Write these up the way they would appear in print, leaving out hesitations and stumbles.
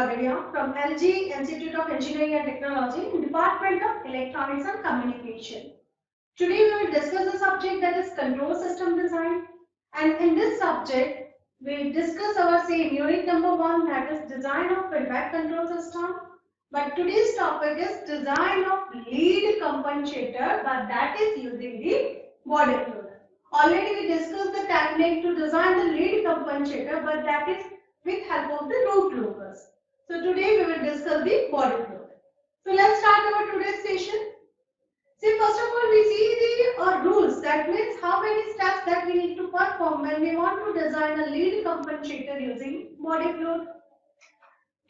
Bagadia from LG Institute of Engineering and Technology, Department of Electronics and Communication. Today we will discuss the subject that is control system design, and in this subject we will discuss our same unit number 1, that is design of feedback control system. But today's topic is design of lead compensator, but that is using the body fluid. Already we discussed the technique to design the lead compensator, but that is with help of the root locus. So today we will discuss the body fluid. So let's start our today's session. See, first of all, we see the rules. That means how many steps that we need to perform when we want to design a lead compensator using body fluid.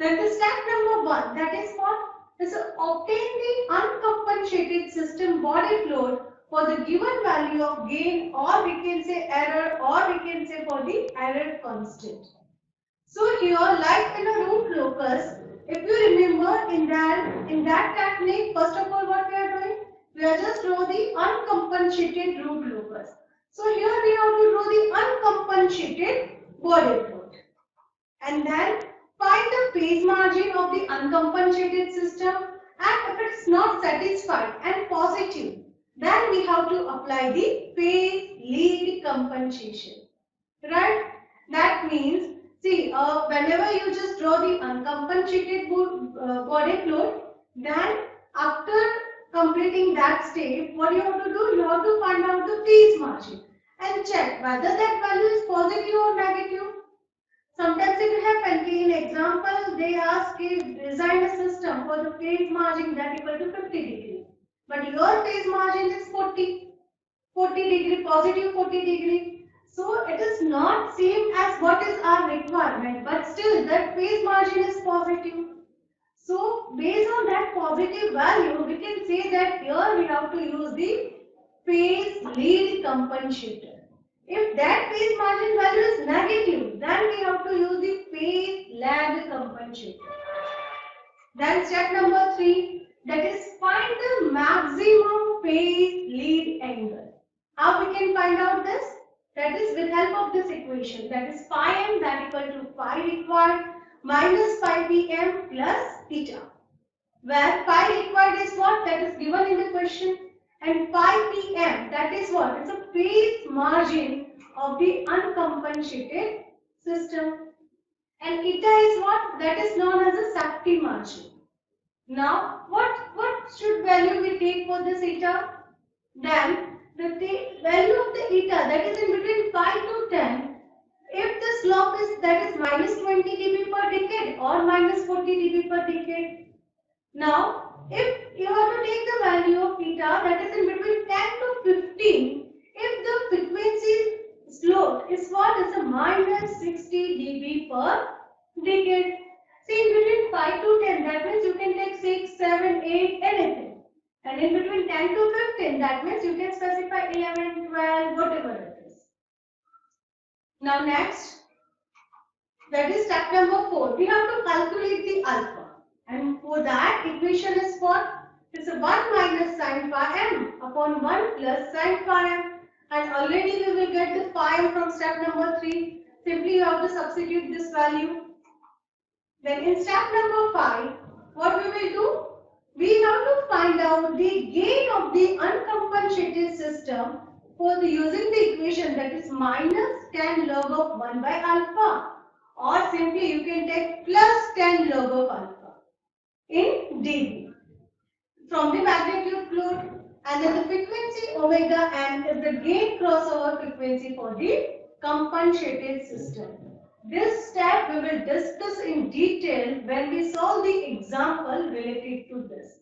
Then the step number 1, that is what? Is obtain the uncompensated system body fluid for the given value of gain, or we can say error, or we can say for the error constant. So here, like in a root locus, if you remember in that technique, first of all, what we are doing? We are just draw the uncompensated root locus. So here we have to draw the uncompensated body fluid, and then find the phase margin of the uncompensated system, and if it's not satisfied and positive, then we have to apply the phase lead compensation. Right? That means, see, whenever you just draw the uncompensated body fluid, then after completing that step, what you have to do? You have to find out the phase margin and check whether that value is positive or negative. Sometimes it happens in example they ask you design a system for the phase margin that equal to 50 degree, but your phase margin is 40 degree, positive 40 degree. So it is not same as what is our requirement, but still that phase margin is positive. So based on that positive value, we can say that here we have to use the phase lead compensator. If that phase margin value is negative, then we have to use the phase lag compensator. Then step number 3, that is find the maximum phase lead angle. How we can find out this? That is with help of this equation, that is phi m that equal to phi required minus phi pm plus theta, where phi required is what? That is given in the question, and phi pm, that is what? It's a phase margin of the uncompensated system, and theta is what? That is known as a safety margin. Now what should value we take for this theta? Then the value of the eta, that is in between 5 to 10, if the slope is that is minus 20 dB per decade or minus 40 dB per decade. Now if you have to take the value of theta that is in between 10 to 15, if the frequency slope is what? Is a minus 60 dB per decade. See, in between 5 to 10, that means you can take 6, 7, 8, anything. And in between 10 to 15, that means you can specify 11, 12, whatever it is. Now next, that is step number 4. We have to calculate the alpha. And for that, equation is what? It's a 1 minus sin phi m upon 1 plus sin phi m. And already we will get the phi m from step number 3. Simply you have to substitute this value. Then in step number 5, what we will do? We have to find out the gain of the uncompensated system for the using the equation that is minus 10 log of 1 by alpha, or simply you can take plus 10 log of alpha in dB from the magnitude fluid, and then the frequency omega n is the gain crossover frequency for the compensated system. This step we will discuss in detail when we solve the example related to this.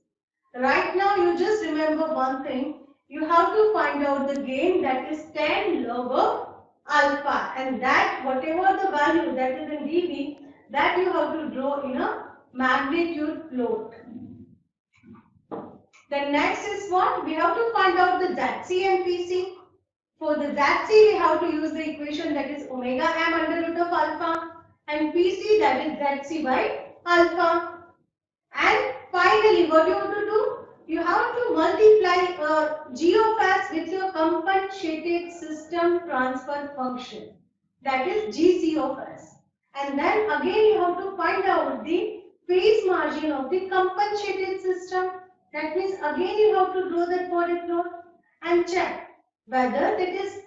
Right now you just remember one thing, you have to find out the gain that is 10 log of alpha, and that whatever the value that is in dB, that you have to draw in a magnitude float. The next is what? We have to find out the ZC and PC. For the ZC, we have to use the equation that is omega m under root of alpha, and PC that is ZC by alpha. And finally, what you have to do? You have to multiply G of S with your compensated system transfer function, that is GC of S. And then again you have to find out the phase margin of the compensated system. That means again you have to draw that body plot and check whether it is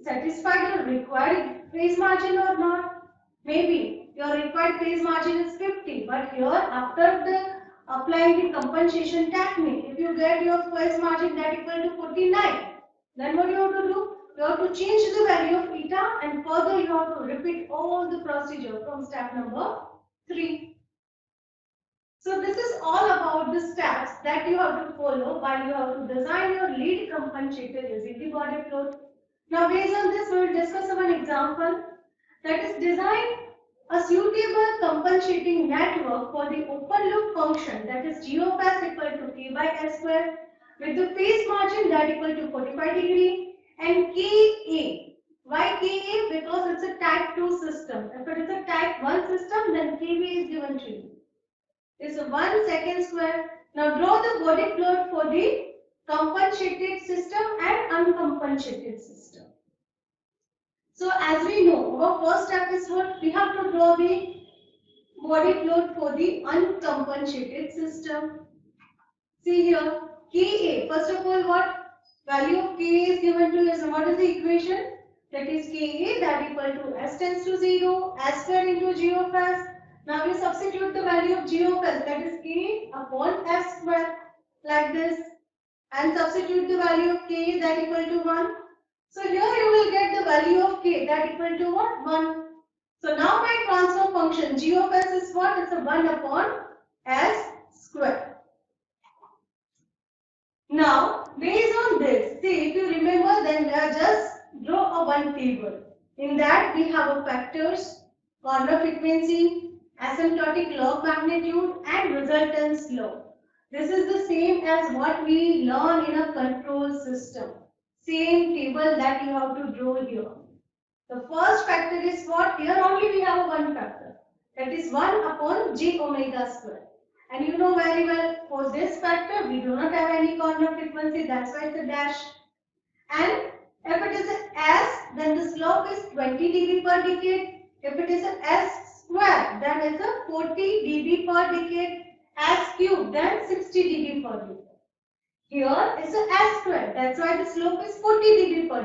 satisfied your required phase margin or not. Maybe your required phase margin is 50, but here after the applying the compensation technique, if you get your phase margin that equal to 49, then what you have to do? You have to change the value of eta and further you have to repeat all the procedure from step number 3. So this is all about the steps that you have to follow while you have to design your lead compensator using the body plot. Now based on this we will discuss one example, that is design a suitable compensating network for the open loop function, that is g of s equal to k by s square with the phase margin that equal to 45 degree and Ka. Why Ka? Because it's a type 2 system. If it is a type 1 system, then Kv is given to you. Is 1 second square. Now draw the body plot for the compensated system and uncompensated system. So as we know, our first step is what? We have to draw the body plot for the uncompensated system. See here, Ka. First of all, what value of Ka is given to us? What is the equation? That is Ka that equal to s tends to 0, s square into g of s. Now we substitute the value of g of s, that is K upon s square, like this, and substitute the value of K that equal to 1. So here you will get the value of K that equal to what? 1. So now my transfer function g of s is what? It's a 1 upon s square. Now, based on this, see if you remember, then just draw a one table. In that we have a factors, corner frequency, asymptotic log magnitude and resultance law. This is the same as what we learn in a control system. Same table that you have to draw here. The first factor is what? Here only we have one factor. That is 1 upon j omega square. And you know very well, for this factor, we do not have any corner frequency. That's why it's a dash. And if it is a s, then the slope is 20 dB per decade. If it is a s square, then it's a 40 dB per decade. S cube, then 60 dB per decade. Here is a s square. That's why the slope is 40 dB per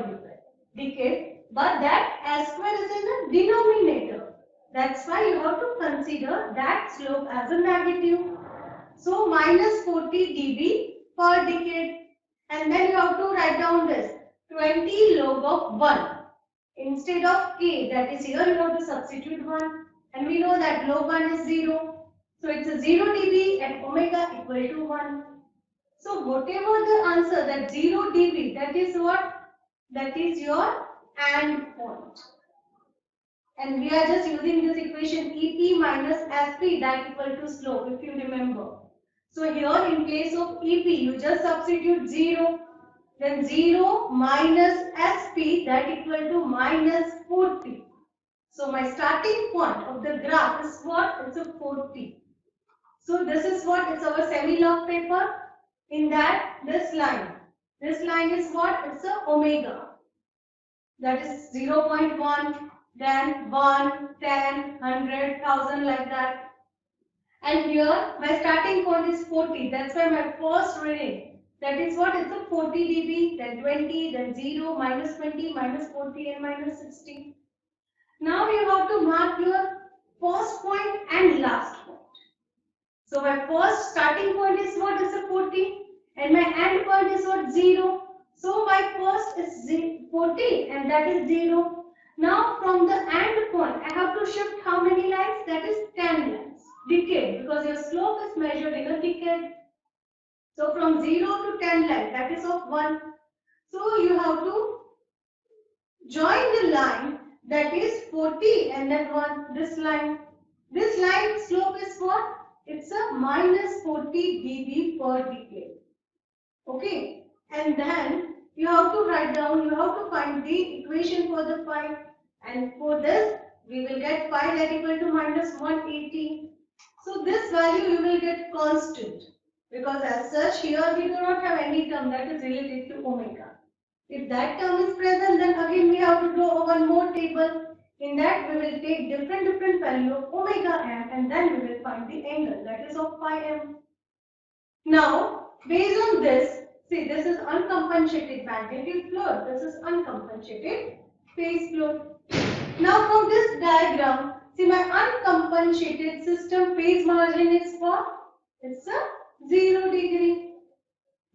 decade. But that s square is in the denominator. That's why you have to consider that slope as a negative. So minus 40 dB per decade. And then you have to write down this 20 log of 1. Instead of k, that is here you have to substitute 1. And we know that log 1 is 0. So it's a 0 dB and omega equal to 1. So whatever the answer, that 0 dB, that is what? That is your end point. And we are just using this equation EP minus SP that equal to slope, if you remember. So here in place of EP, you just substitute 0. Then 0 minus SP that equal to minus 40. So my starting point of the graph is what? It's a 40. So this is what? It's our semi-log paper. In that, this line is what? It's a omega. That is 0.1, then 1, 10, 100, 1000, like that. And here my starting point is 40. That's why my first reading, that is what? It's a 40 dB, then 20, then 0, minus 20, minus 40 and minus 60. Now you have to mark your first point and last point. So my first starting point is what? Is a 40 and my end point is what? 0. So my first is 40 and that is 0. Now from the end point I have to shift how many lines? That is 10 lines. Decade, because your slope is measured in a decade. So from 0 to 10 lines, that is of 1. So you have to join the line that is 40 and then 1, this line. This line slope is what? It's a minus 40 dB per decade. Okay. And then you have to write down, you have to find the equation for the phi. And for this, we will get phi that equal to minus 180. So this value you will get constant. Because as such, here we do not have any term that is related to omega. If that term is present, then again we have to draw one more table. In that we will take different value of omega m and then we will find the angle, that is of phi m. Now based on this, see this is uncompensated magnetic flow, this is uncompensated phase flow. Now from this diagram, see my uncompensated system phase margin is what? It's a 0 degree.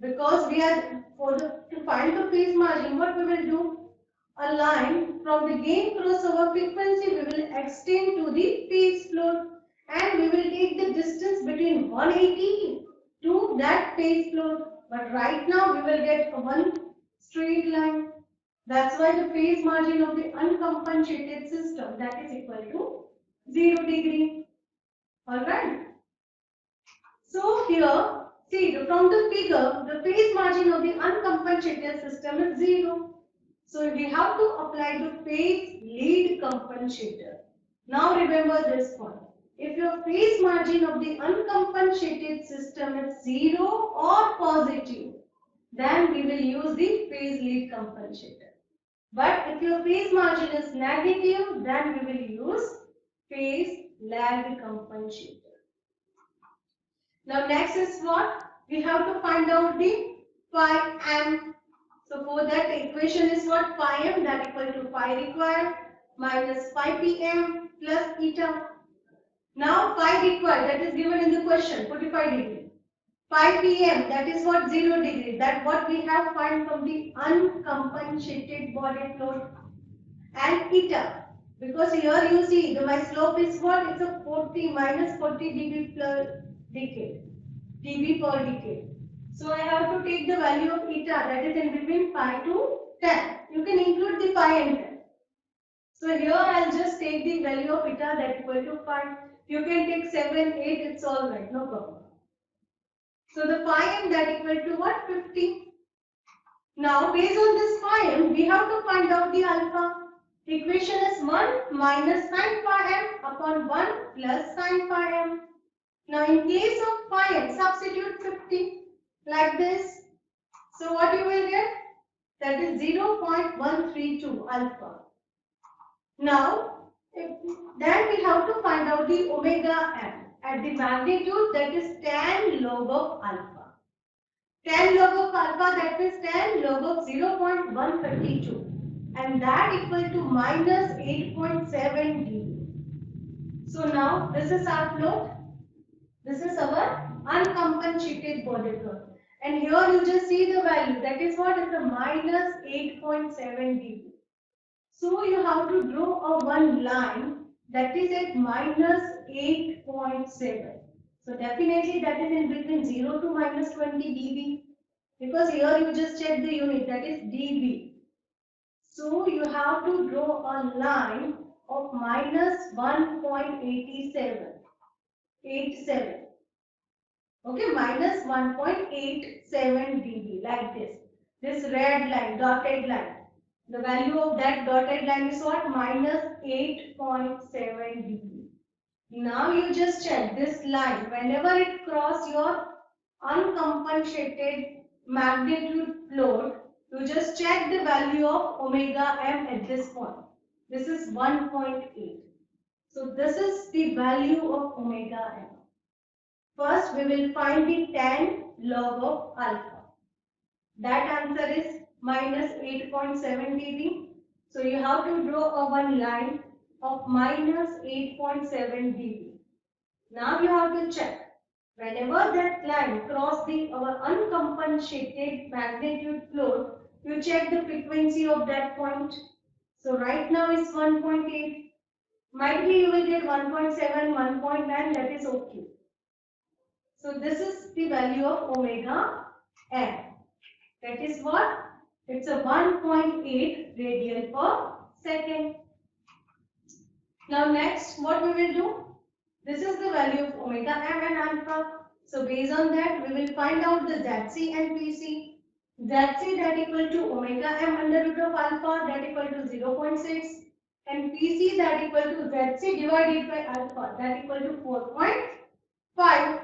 Because we are to find the phase margin, what we will do? A line from the gain crossover frequency we will extend to the phase float and we will take the distance between 180 to that phase float. But right now we will get one straight line. That's why the phase margin of the uncompensated system, that is equal to 0 degree. Alright. So here, see from the figure, the phase margin of the uncompensated system is 0. So we have to apply the phase lead compensator. Now remember this point. If your phase margin of the uncompensated system is 0 or positive, then we will use the phase lead compensator. But if your phase margin is negative, then we will use phase lag compensator. Now next is what? We have to find out the phi m. So for that equation is what? Phi m, that equal to phi required minus phi pm plus eta. Now phi required, that is given in the question, 45 degree. Phi pm, that is what? 0 degree. That what we have found from the uncompensated body flow. And eta, because here you see my slope is what? It's a 40 minus 40 dB per decade. dB per decade. So I have to take the value of eta, that is in between pi to 10. You can include the pi and 10. So here I'll just take the value of eta, that equal to 5. You can take 7, 8, it's all right, no problem. So the phi m, that equal to what? 50. Now based on this phi m, we have to find out the alpha. The equation is 1 minus sin phi m upon 1 plus sin phi m. Now in case of phi m, substitute 50 like this. So what you will get? That is 0.132 alpha. Now then we have to find out the omega m at the magnitude, that is tan log of alpha. Tan log of alpha, that is tan log of 0.132 and that equal to minus 8.7 dB. So now this is our float. This is our uncompensated body flow. And here you just see the value. That is what is a minus 8.7 dB. So you have to draw a one line that is at minus 8.7. So definitely that is in between 0 to minus 20 dB. Because here you just check the unit, that is dB. So you have to draw a line of minus 1.87. 87. Okay, minus 1.87 dB like this. This red line, dotted line. The value of that dotted line is what? Minus 8.7 dB. Now you just check this line. Whenever it crosses your uncompensated magnitude float, you just check the value of omega m at this point. This is 1.8. So this is the value of omega m. First, we will find the tan log of alpha. That answer is minus 8.7 dB. So you have to draw a one line of minus 8.7 dB. Now you have to check. Whenever that line crosses our uncompensated magnitude float, you check the frequency of that point. So right now is 1.8. Might be you will get 1.7, 1.9, that is okay. So this is the value of omega m. That is what? It's a 1.8 radian per second. Now next, what we will do? This is the value of omega m and alpha. So based on that, we will find out the ZC and PC. ZC, that equal to omega m under root of alpha, that equal to 0.6. And PC, that equal to ZC divided by alpha, that equal to 4.5.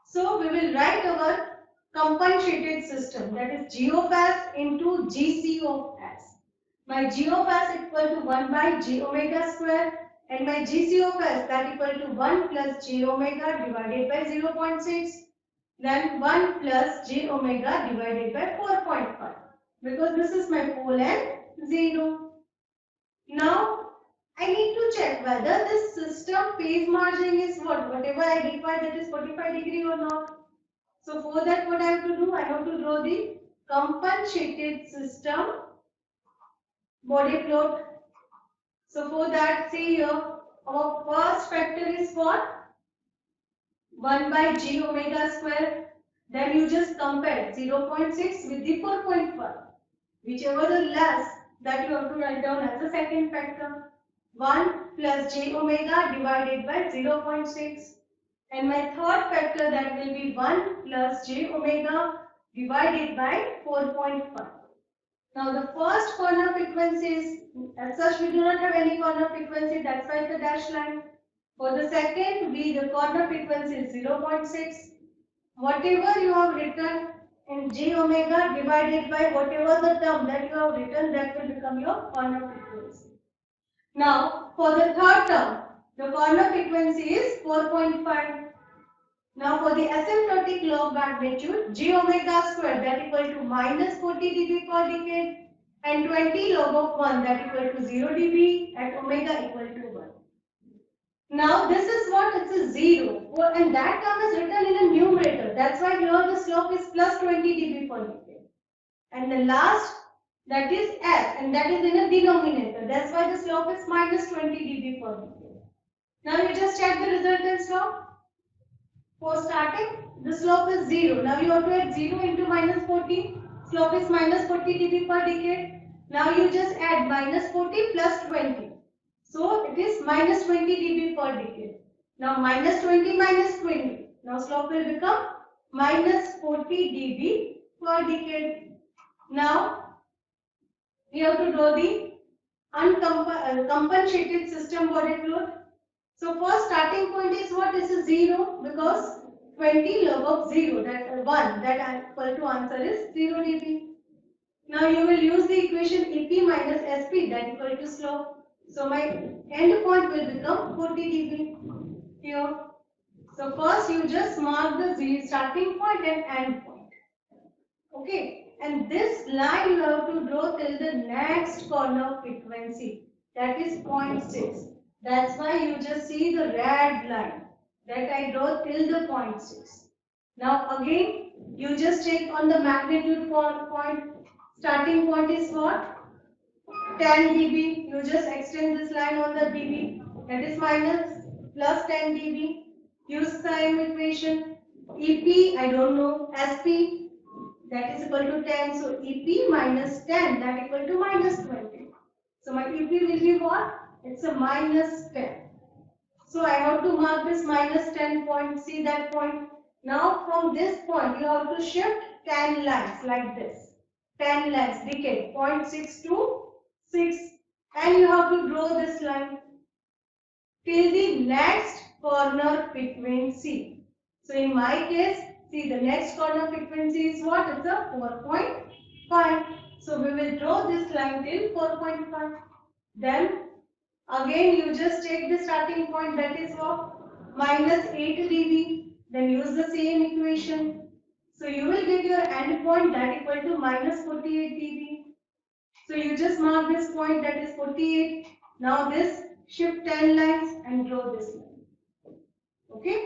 So we will write our compensated system, that is G of S into GC of S. My G of s equal to 1 by G omega square and my GC of s that equal to 1 plus J omega divided by 0.6, then 1 plus J omega divided by 4.5 because this is my pole and 0. Now I need to check whether this system phase margin is whatever I require, that is 45 degree or not. So for that what I have to do? I have to draw the compensated system body plot. So for that, see here, our first factor is what? 1 by G omega square. Then you just compare 0.6 with the 4.5. Whichever the less, that you have to write down as the second factor. 1 plus J omega divided by 0.6. And my third factor, that will be 1 plus J omega divided by 4.5. Now the first corner frequency is, as such we do not have any corner frequency, that's why it's a dash line. For the second, the corner frequency is 0.6. Whatever you have written in J omega divided by whatever the term that you have written, that will become your corner frequency. Now for the third term, the corner frequency is 4.5. Now for the asymptotic log magnitude, G omega square, that equal to minus 40 dB per decade, and 20 log of 1, that equal to 0 dB at omega equal to 1. Now this is what? It's a 0, and that term is written in a numerator. That's why here the slope is plus 20 dB per decade. And the last, that is S, and that is in a denominator. That's why the slope is minus 20 dB per decade. Now you just check the resultant slope. For starting, the slope is 0. Now you have to add 0 into minus 40. Slope is minus 40 dB per decade. Now you just add minus 40 plus 20. So it is minus 20 dB per decade. Now minus 20 minus 20. Now slope will become minus 40 dB per decade. Now we have to draw the uncompensated system body fluid. So first starting point is what? This is 0 because 20 log of 0, that 1, that equal to answer is 0 dB. Now you will use the equation EP minus SP, that equal to slope. So my end point will become 40 dB here. So first you just mark the starting point and end point. Okay, and this line you have to draw till the next corner frequency, that is 0.6. That's why you just see the red line that I draw till the 0.6. Now again, you just take on the magnitude point. Starting point is what? 10 dB. You just extend this line on the dB. That is minus plus 10 dB. Use the same equation. EP, I don't know. SP, that is equal to 10. So EP minus 10, that equal to minus 20. So my EP will be what? It's a minus 10. So I have to mark this minus 10 point. See that point? Now from this point you have to shift 10 lines like this. 10 lines, decade, 0.6 to 6. And you have to draw this line till the next corner frequency. So in my case, see the next corner frequency is what? It's a 4.5. So we will draw this line till 4.5. Then again you just take the starting point, that is what? Minus 8 dB. Then use the same equation. So you will get your end point, that equal to minus 48 dB. So you just mark this point, that is 48. Now this, shift 10 lines and draw this line. Okay.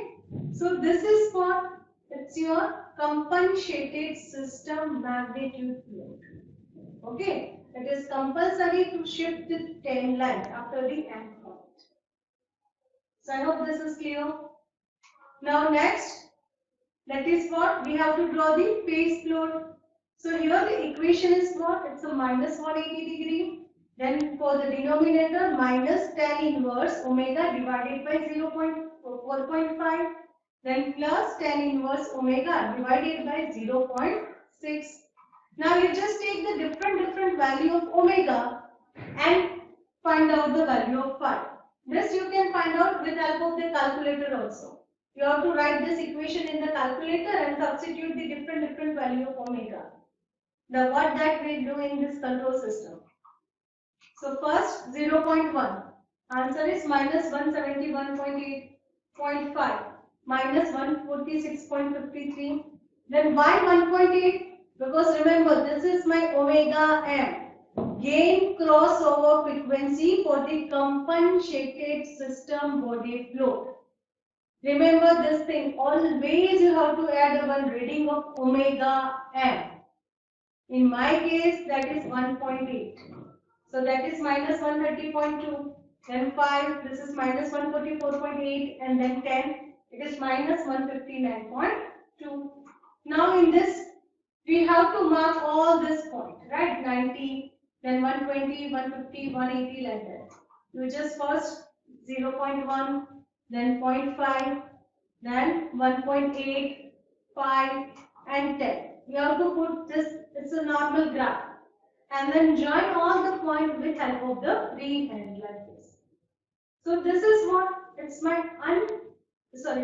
So this is what? It's your compensated system magnitude plot. Okay. It is compulsory to shift the 10 lines after the end point. So I hope this is clear. Now next, that is what? We have to draw the phase plot. So here the equation is what? It's a minus 180 degree. Then for the denominator, minus tan inverse omega divided by 0.4.5. Then plus tan inverse omega divided by 0.6. Now you just take the different value of omega and find out the value of phi. This you can find out with help of the calculator also. You have to write this equation in the calculator and substitute the different value of omega. The what that we do in this control system. So first 0.1. Answer is minus 171.8.5 minus 146.53. Then why 1.8? Because remember this is my omega m. Gain crossover frequency for the compensated system body flow. Remember this thing, always you have to add one reading of omega m. In my case, that is 1.8. So that is minus 130.2. Then 5, this is minus 144.8, and then 10, it is minus 159.2. Now in this, we have to mark all this point, right? 90, then 120, 150, 180 like that. You just first 0.1, then 0.5, then 1.8, 5 and 10. You have to put this, it's a normal graph. And then join all the points with help of the free hand like this. So this is what, it's my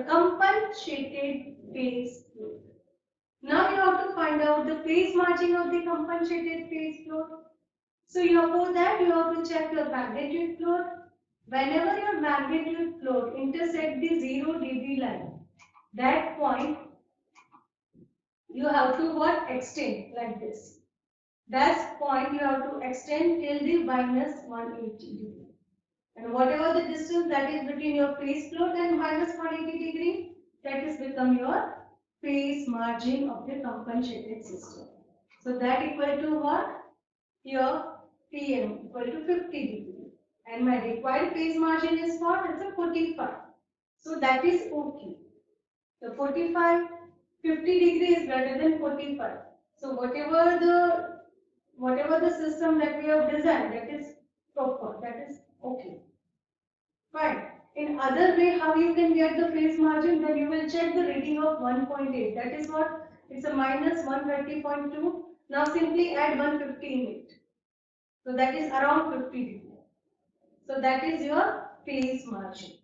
compensated phase flow. Now you have to find out the phase margin of the compensated phase flow. So for that you have to check your magnitude float. Whenever your magnitude float intersect the 0 dB line, that point you have to what? Extend like this. That point you have to extend till the minus 180 degree. And whatever the distance that is between your phase float and minus 180 degree, that is become your phase margin of the compensated system. So that equal to what? Your PM equal to 50 degree. And my required phase margin is what? It's a 45. So that is okay. So 45, 50 degree is greater than 45. So whatever the system that we have designed, that is proper, that is okay. Fine. In other way, how you can get the phase margin? Then you will check the reading of 1.8. That is what? It's a minus 130.2. Now simply add 150 in it. So that is around 50 degree. So that is your phase margin.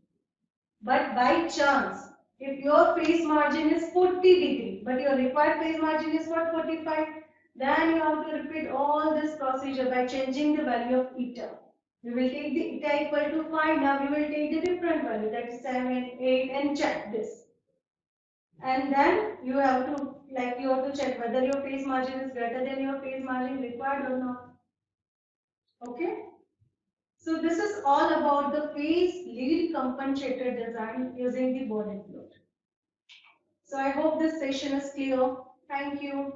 But by chance, if your phase margin is 40 degree, but your required phase margin is what? 45, then you have to repeat all this procedure by changing the value of eta. We will take the eta equal to 5, now we will take the different value, that is 7, 8 and check this. And then you have to check whether your phase margin is greater than your phase margin required or not. Okay? So this is all about the phase lead compensator design using the body float. So I hope this session is clear. Thank you.